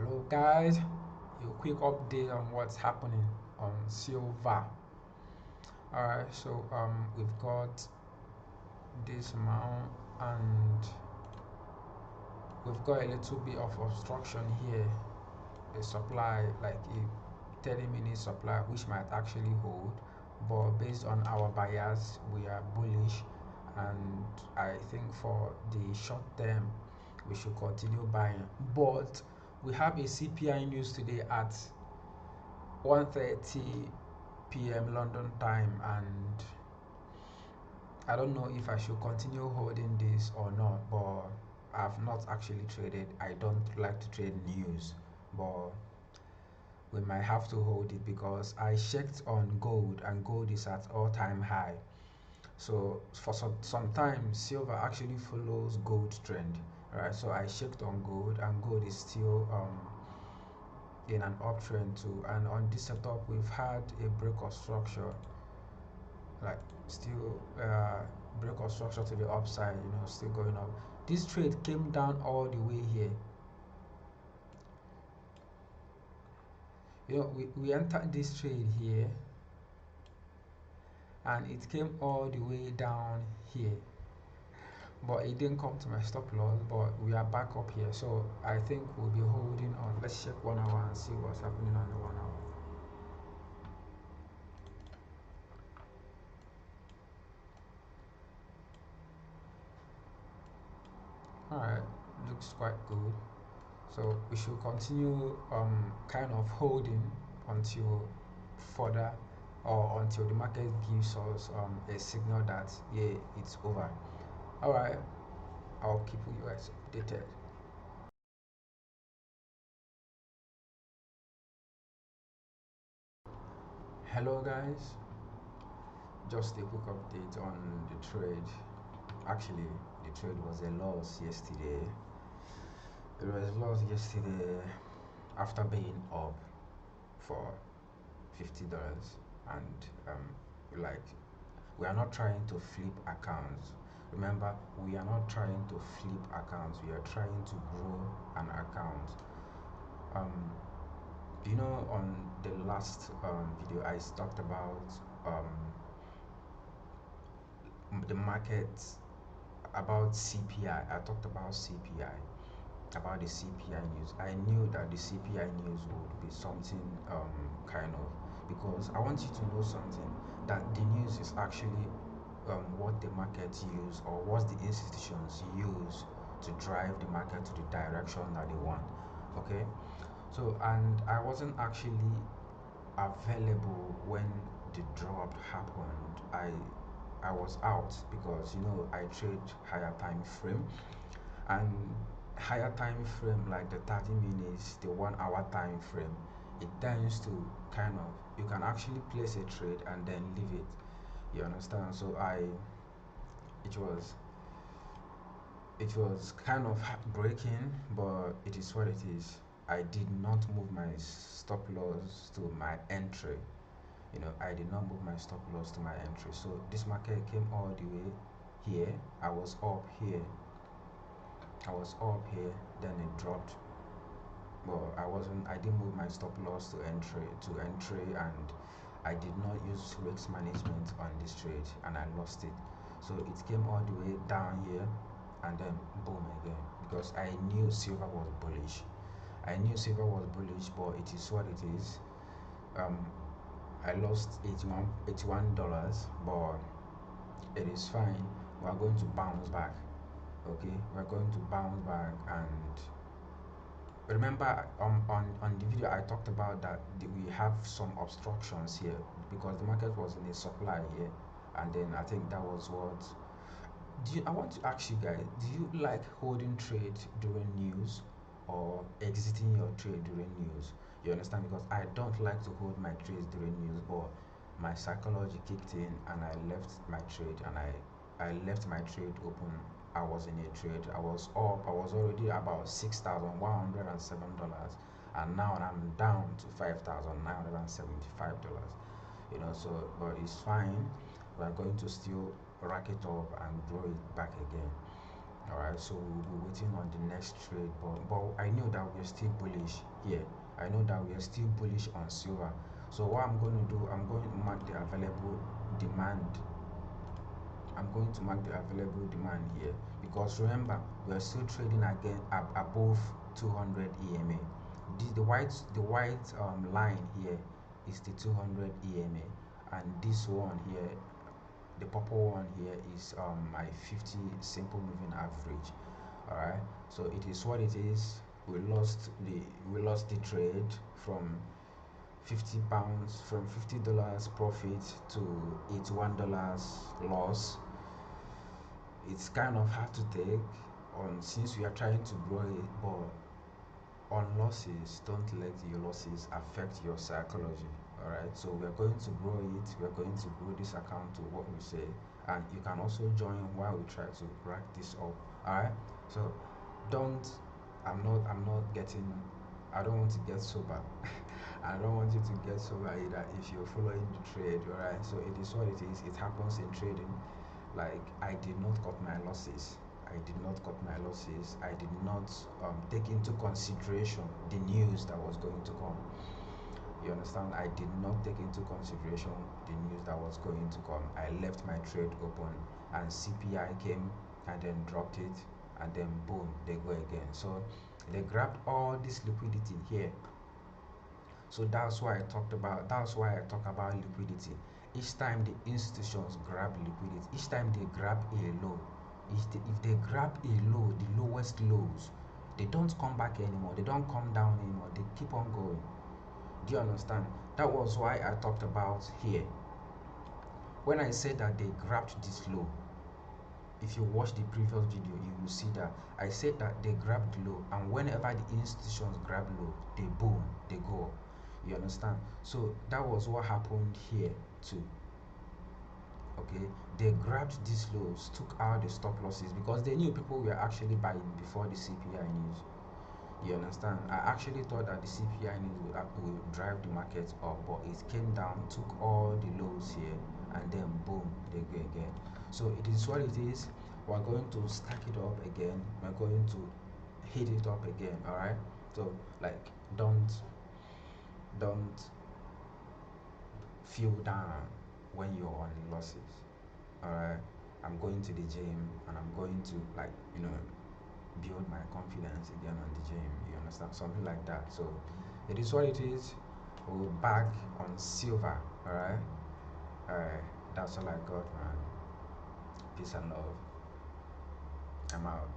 Hello guys, a quick update on what's happening on silver. Alright, so we've got this amount and we've got a little bit of obstruction here. A supply like a 30-minute supply which might actually hold, but based on our bias we are bullish, and I think for the short term we should continue buying. But we have a CPI news today at 1:30 p.m. London time, and I don't know if I should continue holding this or not, but I've not actually traded. I don't like to trade news, but we might have to hold it because I checked on gold and gold is at all-time high. So for some time silver actually follows gold trend, right? So I checked on gold and gold is still in an uptrend too, and on this setup we've had a break of structure, like still break of structure to the upside, still going up. This trade came down all the way here. We entered this trade here and it came all the way down here, but it didn't come to my stop loss, but we are back up here, so I think we'll be holding on. Let's check 1 hour and see what's happening on the 1 hour. All right, looks quite good. So we should continue kind of holding until further, or until the market gives us a signal that yeah, it's over. All right, I'll keep you guys updated. Hello guys, just a quick update on the trade. Actually, the trade was a loss yesterday. It was a loss yesterday after being up for $50, and like, we are not trying to flip accounts. Remember, we are not trying to flip accounts, we are trying to grow an account. um on the last video I talked about the market, about CPI. I talked about CPI, about the CPI news. I knew that the CPI news would be something kind of, because I want you to know something, that the news is actually what the market use, or what the institutions use to drive the market to the direction that they want. Okay, so, and I wasn't actually available when the drop happened. I was out because I trade higher time frame, and higher time frame like the 30 minutes, the 1 hour time frame, it tends to kind of, you can actually place a trade and then leave it. You understand? So it was it was kind of heartbreaking, but it is what it is. I did not move my stop loss to my entry. I did not move my stop loss to my entry. So this market came all the way here. I was up here. I was up here. Then it dropped. Well, I didn't move my stop loss to entry, and I did not use risk management on this trade, and I lost it. So it came all the way down here, and then boom again, because I knew silver was bullish. I knew silver was bullish, but it is what it is. um I lost 81 $81, but it is fine. We are going to bounce back. Okay, we're going to bounce back. And remember, on the video I talked about that we have some obstructions here because the market was in a supply here, and then I think that was what. I want to ask you guys, do you like holding trade during news or exiting your trade during news? You understand? Because I don't like to hold my trades during news, but my psychology kicked in and I left my trade, and I left my trade open. I was in a trade. I was up. I was already about $6,107, and now I'm down to $5,975. So, but it's fine. We are going to still rack it up and grow it back again. All right, so we'll be waiting on the next trade, but I know that we're still bullish here. I know that we're still bullish on silver. So what I'm going to do, I'm going to mark the available demand. I'm going to mark the available demand here, because remember we are still trading again above 200 EMA. The white line here is the 200 EMA, and this one here, the purple one here, is my 50 simple moving average. All right, so it is what it is. We lost the trade from £50, from $50 profit to $81 loss. It's kind of hard to take on, since we are trying to grow it, but on losses, don't let your losses affect your psychology. All right, so we're going to grow it, we're going to grow this account to what we say, and you can also join while we try to crack this up. All right, so don't I'm not getting, I don't want to get sober. I don't want you to get sober either if you're following the trade. All right, so it is what it is. It happens in trading. Like, I did not cut my losses. I did not take into consideration the news that was going to come. You understand? I did not take into consideration the news that was going to come. I left my trade open, and CPI came and then dropped it, and then boom, they go again. So they grabbed all this liquidity here. So that's why I talk about liquidity. Each time the institutions grab liquidity, each time they grab a low, if they grab a low, the lowest lows, they don't come back anymore, they don't come down anymore, they keep on going. Do you understand? That was why I talked about here. When I said that they grabbed this low, if you watch the previous video, you will see that I said that they grabbed low, and whenever the institutions grab low, they boom, they go. You understand? So that was what happened here too. Okay, they grabbed these lows, took out the stop losses, because they knew people were actually buying before the CPI news. You understand? I actually thought that the CPI news would drive the market up, but it came down, took all the lows here, and then boom, they go again. So it is what it is. We're going to stack it up again. We're going to hit it up again. All right. So, like, don't feel down when you're on losses. All right. I'm going to the gym, and I'm going to, like, build my confidence again on the gym. You understand? Something like that. So it is what it is. We're back on silver. Alright? Alright. That's all I got, man. Peace and love. I'm out.